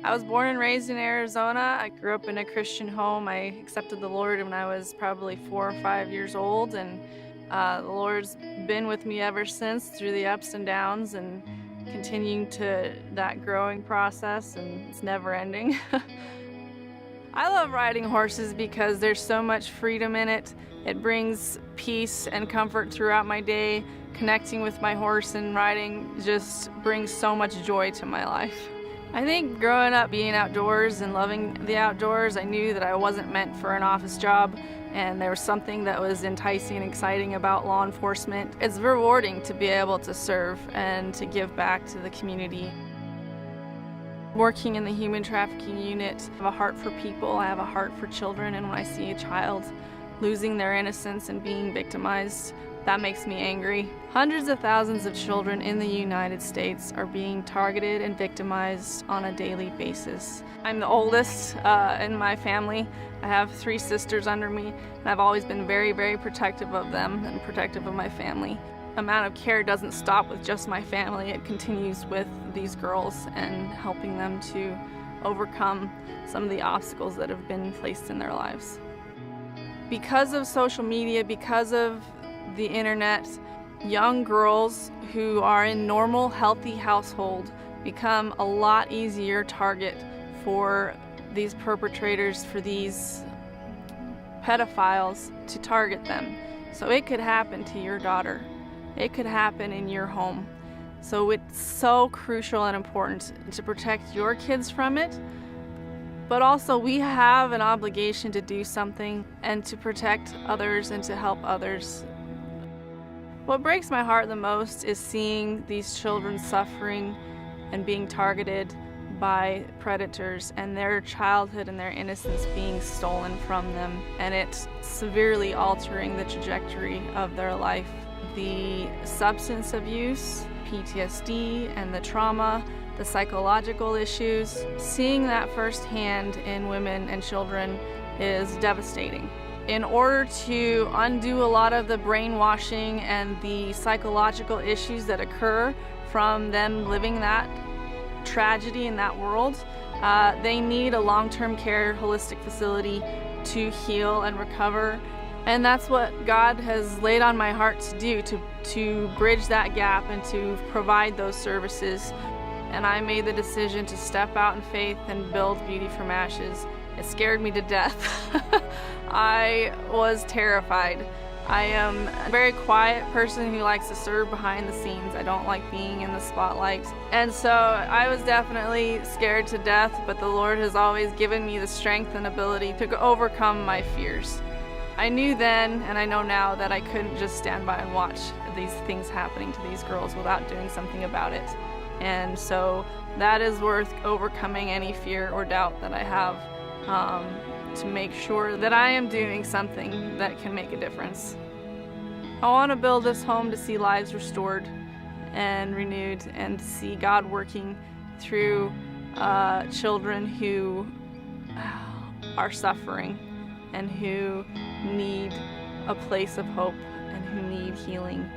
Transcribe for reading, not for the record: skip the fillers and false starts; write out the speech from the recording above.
I was born and raised in Arizona. I grew up in a Christian home. I accepted the Lord when I was probably 4 or 5 years old, and the Lord's been with me ever since through the ups and downs and continuing to that growing process, and it's never ending. I love riding horses because there's so much freedom in it. It brings peace and comfort throughout my day. Connecting with my horse and riding just brings so much joy to my life. I think growing up being outdoors and loving the outdoors, I knew that I wasn't meant for an office job, and there was something that was enticing and exciting about law enforcement. It's rewarding to be able to serve and to give back to the community. Working in the human trafficking unit, I have a heart for people, I have a heart for children, and when I see a child losing their innocence and being victimized, that makes me angry. Hundreds of thousands of children in the United States are being targeted and victimized on a daily basis. I'm the oldest in my family. I have 3 sisters under me, and I've always been very, very protective of them and protective of my family. The amount of care doesn't stop with just my family. It continues with these girls and helping them to overcome some of the obstacles that have been placed in their lives. Because of social media, because of the internet, young girls who are in normal, healthy household become a lot easier target for these perpetrators, for these pedophiles to target them. So it could happen to your daughter. It could happen in your home. So it's so crucial and important to protect your kids from it. But also we have an obligation to do something and to protect others and to help others. What breaks my heart the most is seeing these children suffering and being targeted by predators and their childhood and their innocence being stolen from them, and it's severely altering the trajectory of their life. The substance abuse, PTSD, and the trauma, the psychological issues, seeing that firsthand in women and children is devastating. In order to undo a lot of the brainwashing and the psychological issues that occur from them living that tragedy in that world, they need a long-term care holistic facility to heal and recover. And that's what God has laid on my heart to do, to bridge that gap and to provide those services. And I made the decision to step out in faith and build Beauty from Ashes. It scared me to death. I was terrified. I am a very quiet person who likes to serve behind the scenes. I don't like being in the spotlight. And so I was definitely scared to death, but the Lord has always given me the strength and ability to overcome my fears. I knew then, and I know now, that I couldn't just stand by and watch these things happening to these girls without doing something about it. And so that is worth overcoming any fear or doubt that I have, to make sure that I am doing something that can make a difference. I want to build this home to see lives restored and renewed, and to see God working through children who are suffering and who need a place of hope and who need healing.